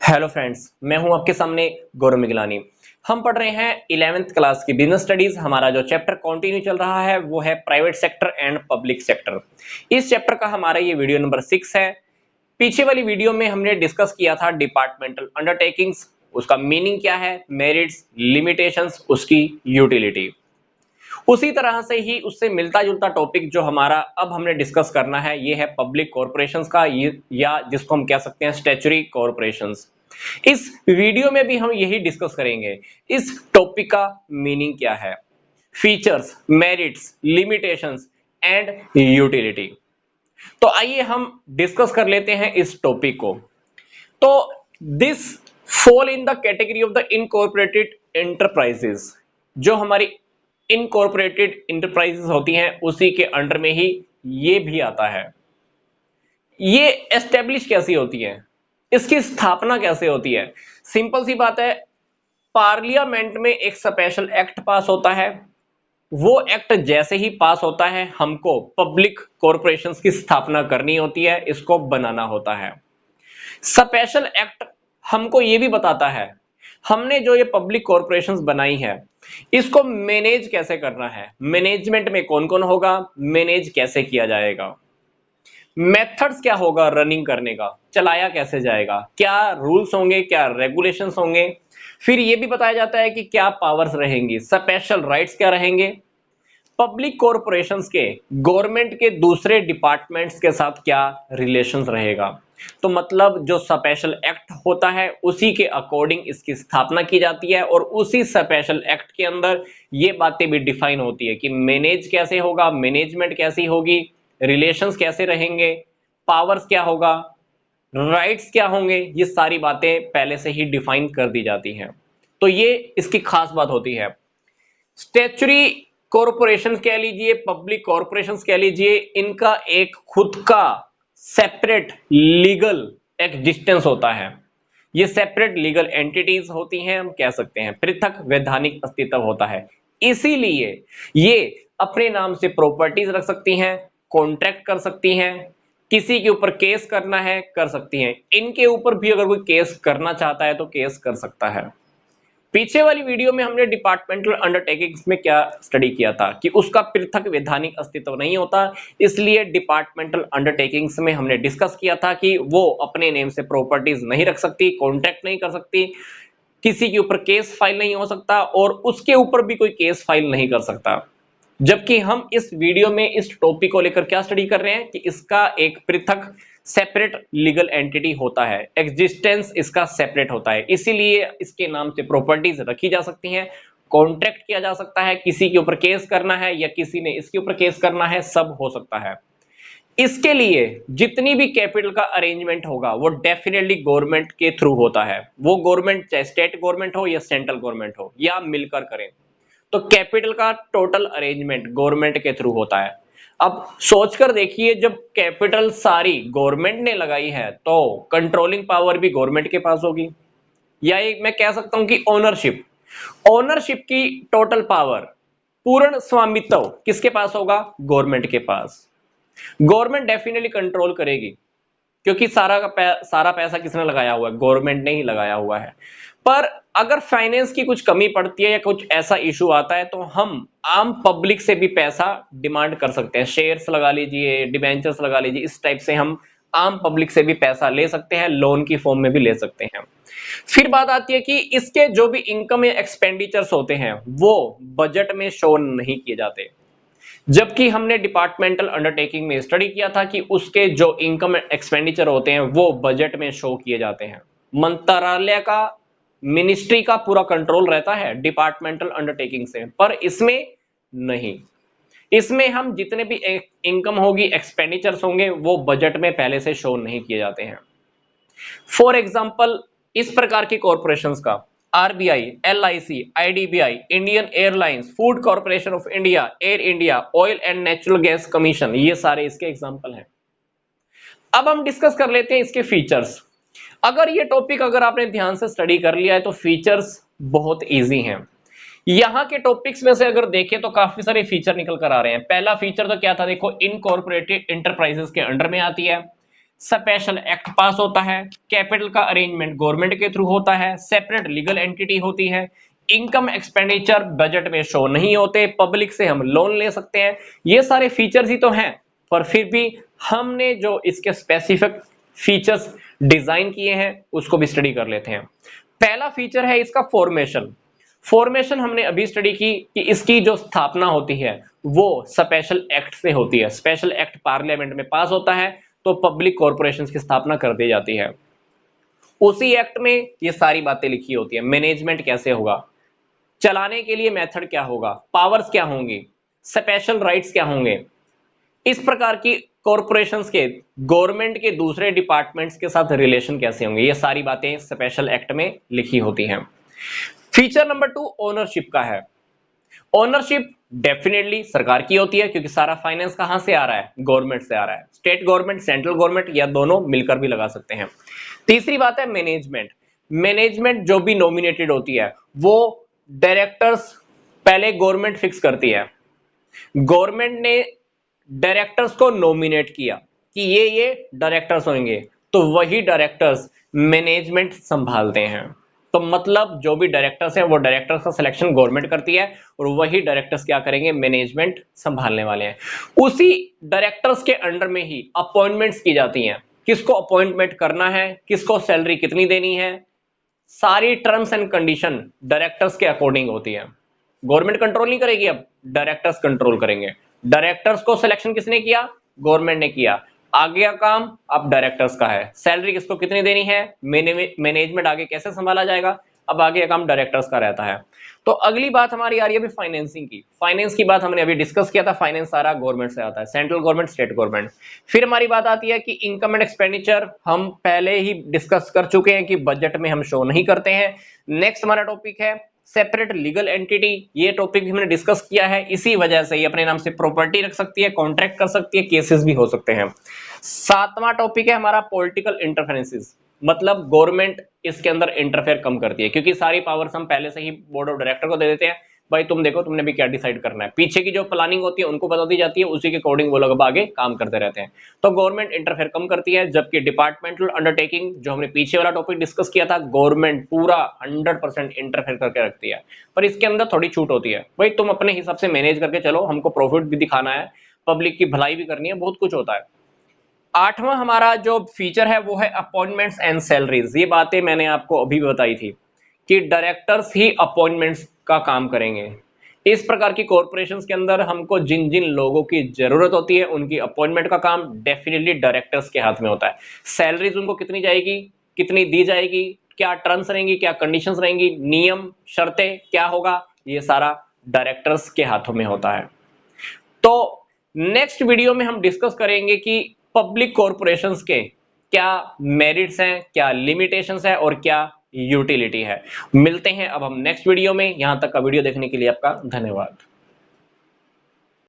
Hello friends, मैं हूं आपके सामने गौरव मिगलानी। हम पढ़ रहे हैं 11th क्लास की बिजनेस स्टडीज। हमारा जो चैप्टर कंटिन्यू चल रहा है वो है private sector and public sector. इस चैप्टर का हमारा ये वीडियो नंबर 6 है। पीछे वाली वीडियो में हमने डिस्कस किया था डिपार्टमेंटल अंडरटेकिंग्स, उसका मीनिंग क्या है, मेरिट्स, लिमिटेशंस, उसकी यूटिलिटी। उसी तरह से ही उससे मिलता जुलता टॉपिक जो हमारा अब हमने डिस्कस करना है ये है पब्लिक कॉरपोरेशंस का, या जिसको हम कह सकते हैं स्टैट्यूटरी कॉरपोरेशंस। इस वीडियो में भी हम यही डिस्कस करेंगे। इस टॉपिक का मीनिंग क्या है, features, merits, limitations and utility. तो आइए हम डिस्कस कर लेते हैं इस टॉपिक को। तो this fall in the category of the incorporated enterprises. जो हमारी इनकॉर्पोरेटेड इंटरप्राइजेस होती हैं उसी के अंडर में ही ये भी आता है। ये एस्टेब्लिश कैसी होती है, इसकी स्थापना कैसे होती है? सिंपल सी बात है, पार्लियामेंट में एक स्पेशल एक्ट पास होता है। वो एक्ट जैसे ही पास होता है हमको पब्लिक कॉरपोरेशंस की स्थापना करनी होती है, इसको बनाना होता है। स्पेशल एक्ट हमको ये भी बताता है हमने जो ये पब्लिक कॉरपोरेशंस बनाई है इसको मैनेज कैसे करना है, मैनेजमेंट में कौन कौन होगा, मैनेज कैसे किया जाएगा, मेथड्स क्या होगा रनिंग करने का, चलाया कैसे जाएगा, क्या रूल्स होंगे, क्या रेगुलेशंस होंगे। फिर ये भी बताया जाता है कि क्या पावर्स रहेंगी, स्पेशल राइट्स क्या रहेंगे, पब्लिक कॉरपोरेशंस के गवर्नमेंट के दूसरे डिपार्टमेंट्स के साथ क्या रिलेशंस रहेगा। तो मतलब जो स्पेशल एक्ट होता है उसी के अकॉर्डिंग इसकी स्थापना की जाती है और उसी स्पेशल एक्ट के अंदर ये बातें भी डिफाइन होती है कि मैनेज कैसे होगा, मैनेजमेंट कैसी होगी, रिलेशंस कैसे रहेंगे, पावर्स क्या होगा, राइट्स क्या होंगे, ये सारी बातें पहले से ही डिफाइन कर दी जाती हैं। तो ये इसकी खास बात होती है। स्टैट्यूटरी कॉरपोरेशन कह लीजिए, पब्लिक कॉरपोरेशन कह लीजिए, इनका एक खुद का सेपरेट लीगल एग्जिस्टेंस होता है। ये सेपरेट लीगल एंटिटीज होती हैं, हम कह सकते हैं पृथक वैधानिक अस्तित्व होता है। इसीलिए ये अपने नाम से प्रॉपर्टीज रख सकती हैं, कॉन्ट्रैक्ट कर सकती हैं, किसी के ऊपर केस करना है कर सकती हैं। इनके ऊपर भी अगर कोई केस करना चाहता है तो केस कर सकता है। पीछे वाली वीडियो में हमने डिपार्टमेंटल अंडरटेकिंग्स में क्या स्टडी किया था कि उसका पृथक वैधानिक अस्तित्व नहीं होता, इसलिए डिपार्टमेंटल अंडरटेकिंग्स में हमने डिस्कस किया था कि वो अपने नेम से प्रॉपर्टीज नहीं रख सकती, कॉन्ट्रैक्ट नहीं कर सकती, किसी के ऊपर केस फाइल नहीं हो सकता और उसके ऊपर भी कोई केस फाइल नहीं कर सकता। जबकि हम इस वीडियो में इस टॉपिक को लेकर क्या स्टडी कर रहे हैं कि इसका एक पृथक सेपरेट लीगल एंटिटी होता है, एग्जिस्टेंस इसका सेपरेट होता है, इसीलिए इसके नाम से प्रॉपर्टीज रखी जा सकती हैं, कॉन्ट्रैक्ट किया जा सकता है, किसी के ऊपर केस करना है या किसी ने इसके ऊपर केस करना है, सब हो सकता है। इसके लिए जितनी भी कैपिटल का अरेंजमेंट होगा वो डेफिनेटली गवर्नमेंट के थ्रू होता है। वो गवर्नमेंट चाहे स्टेट गवर्नमेंट हो या सेंट्रल गवर्नमेंट हो या मिलकर करें, तो कैपिटल का टोटल अरेंजमेंट गवर्नमेंट के थ्रू होता है। अब सोचकर देखिए, जब कैपिटल सारी गवर्नमेंट ने लगाई है तो कंट्रोलिंग पावर भी गवर्नमेंट के पास होगी, या एक मैं कह सकता हूं कि ओनरशिप, ओनरशिप की टोटल पावर, पूर्ण स्वामित्व किसके पास होगा, गवर्नमेंट के पास। गवर्नमेंट डेफिनेटली कंट्रोल करेगी क्योंकि सारा पैसा किसने लगाया हुआ है, गवर्नमेंट ने ही लगाया हुआ है। पर अगर फाइनेंस की कुछ कमी पड़ती है या कुछ ऐसा इशू आता है तो हम आम पब्लिक से भी पैसा डिमांड कर सकते हैं, शेयर्स लगा लीजिए, डिबेंचर्स लगा लीजिए, इस टाइप से हम आम पब्लिक से भी पैसा ले सकते हैं, लोन की फॉर्म में भी ले सकते हैं। फिर बात आती है कि इसके जो भी इनकम या एक्सपेंडिचर्स होते हैं वो बजट में शो नहीं किए जाते, जबकि हमने डिपार्टमेंटल अंडरटेकिंग में स्टडी किया था कि उसके जो इनकम एक्सपेंडिचर होते हैं वो बजट में शो किए जाते हैं। मंत्रालय का, मिनिस्ट्री का पूरा कंट्रोल रहता है डिपार्टमेंटल अंडरटेकिंग से, पर इसमें नहीं। इसमें हम जितने भी इनकम होगी, एक्सपेंडिचर्स होंगे, वो बजट में पहले से शो नहीं किए जाते हैं। फॉर एग्जाम्पल इस प्रकार की कॉरपोरेशंस का RBI, LIC, IDBI, Indian airlines, food corporation of India, air India, oil and natural gas commission, ये सारे इसके एग्जांपल हैं। अब हम डिस्कस कर लेते हैं इसके फीचर्स। अगर ये टॉपिक अगर आपने ध्यान से स्टडी कर लिया है तो फीचर्स बहुत इजी हैं। यहां के टॉपिक्स में से अगर देखें तो काफी सारे फीचर निकल कर आ रहे हैं। पहला फीचर तो क्या था, देखो, इनकॉर्पोरेटेड इंटरप्राइजेस के अंडर में आती है। स्पेशल एक्ट पास होता है, कैपिटल का अरेंजमेंट गवर्नमेंट के थ्रू होता है, सेपरेट लीगल एंटिटी होती है, इनकम एक्सपेंडिचर बजट में शो नहीं होते, पब्लिक से हम लोन ले सकते हैं। ये सारे फीचर्स ही तो हैं, पर फिर भी हमने जो इसके स्पेसिफिक फीचर्स डिजाइन किए हैं उसको भी स्टडी कर लेते हैं। पहला फीचर है इसका फॉर्मेशन। फॉर्मेशन हमने अभी स्टडी की कि इसकी जो स्थापना होती है वो स्पेशल एक्ट से होती है। स्पेशल एक्ट पार्लियामेंट में पास होता है तो पब्लिक कॉर्पोरेशंस की स्थापना कर दी जाती है। उसी एक्ट में ये सारी बातें लिखी होती है, मैनेजमेंट कैसे होगा, चलाने के लिए मेथड क्या होगा, पावर्स क्या होंगी, स्पेशल राइट्स क्या होंगे, इस प्रकार की कॉर्पोरेशंस के गवर्नमेंट के दूसरे डिपार्टमेंट्स के साथ रिलेशन कैसे होंगे, ये सारी बातें स्पेशल एक्ट में लिखी होती हैं। फीचर नंबर 2 ओनरशिप का है। ओनरशिप डेफिनेटली सरकार की होती है क्योंकि सारा फाइनेंस कहां से आ रहा है, गवर्नमेंट से आ रहा है। स्टेट गवर्नमेंट, सेंट्रल गवर्नमेंट या दोनों मिलकर भी लगा सकते हैं। तीसरी बात है मैनेजमेंट। मैनेजमेंट जो भी नॉमिनेटेड होती है वो डायरेक्टर्स पहले गवर्नमेंट फिक्स करती है। गवर्नमेंट ने डायरेक्टर्स को नॉमिनेट किया कि ये डायरेक्टर्स होंगे, तो वही डायरेक्टर्स मैनेजमेंट संभालते हैं। तो मतलब जो भी डायरेक्टर्स हैं वो डायरेक्टर्स का सिलेक्शन गवर्नमेंट करती है और वही डायरेक्टर्स क्या करेंगे, मैनेजमेंट संभालने वाले हैं। उसी डायरेक्टर्स के अंडर में ही अपॉइंटमेंट्स की जाती हैं, किसको अपॉइंटमेंट करना है, किसको सैलरी कितनी देनी है, सारी टर्म्स एंड कंडीशन डायरेक्टर्स के अकॉर्डिंग होती है। गवर्नमेंट कंट्रोल नहीं करेगी, अब डायरेक्टर्स कंट्रोल करेंगे। डायरेक्टर्स को सिलेक्शन किसने किया, गवर्नमेंट ने किया। आगे का काम अब डायरेक्टर्स का है, सैलरी किसको कितनी देनी है, मैनेजमेंट आगे कैसे संभाला जाएगा, अब आगे का काम डायरेक्टर्स का रहता है। तो अगली बात हमारी आ रही है अभी फाइनेंसिंग की। फाइनेंस की बात हमने अभी डिस्कस किया था, फाइनेंस सारा गवर्नमेंट से आता है, सेंट्रल गवर्नमेंट, स्टेट गवर्नमेंट। फिर हमारी बात आती है कि इनकम एंड एक्सपेंडिचर हम पहले ही डिस्कस कर चुके हैं कि बजट में हम शो नहीं करते हैं। नेक्स्ट हमारा टॉपिक है सेपरेट लीगल एंटिटी। ये टॉपिक भी हमने डिस्कस किया है, इसी वजह से ये अपने नाम से प्रॉपर्टी रख सकती है, कॉन्ट्रैक्ट कर सकती है, केसेस भी हो सकते हैं। सातवां टॉपिक है हमारा पॉलिटिकल इंटरफेरेंसेस, मतलब गवर्नमेंट इसके अंदर इंटरफेयर कम करती है क्योंकि सारी पावर्स हम पहले से ही बोर्ड ऑफ डायरेक्टर को दे देते हैं। भाई तुम देखो तुमने भी क्या डिसाइड करना है, पीछे की जो प्लानिंग होती है उनको बता दी जाती है, उसी के अकॉर्डिंग वो लोग आगे काम करते रहते हैं। तो गवर्नमेंट इंटरफेयर कम करती है, जबकि डिपार्टमेंटल अंडरटेकिंग जो हमने पीछे वाला टॉपिक डिस्कस किया था, गवर्नमेंट पूरा 100% इंटरफेयर करके रखती है। पर इसके अंदर थोड़ी छूट होती है, भाई तुम अपने हिसाब से मैनेज करके चलो, हमको प्रॉफिट भी दिखाना है, पब्लिक की भलाई भी करनी है, बहुत कुछ होता है। आठवां हमारा जो फीचर है वो है अपॉइंटमेंट्स एंड सैलरीज। ये बातें मैंने आपको अभी बताई थी कि डायरेक्टर्स ही अपॉइंटमेंट्स का काम करेंगे। इस प्रकार की कॉर्पोरेशंस के अंदर हमको जिन जिन लोगों की जरूरत होती है उनकी अपॉइंटमेंट का काम डेफिनेटली डायरेक्टर्स के हाथ में होता है। सैलरीज उनको कितनी जाएगी, कितनी दी जाएगी, क्या टर्म्स रहेंगी, क्या कंडीशंस रहेंगी, नियम शर्तें क्या होगा, ये सारा डायरेक्टर्स के हाथों में होता है। तो नेक्स्ट वीडियो में हम डिस्कस करेंगे कि पब्लिक कॉर्पोरेशंस के क्या मेरिट्स हैं, क्या लिमिटेशंस है और क्या यूटिलिटी है। मिलते हैं अब हम नेक्स्ट वीडियो में। यहां तक का वीडियो देखने के लिए आपका धन्यवाद।